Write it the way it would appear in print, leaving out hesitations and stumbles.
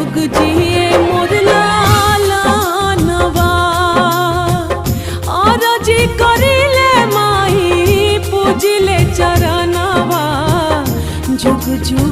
जुग जिए मोर लालनवा और जी करिले माई पूजिले चरणवा जुग जुग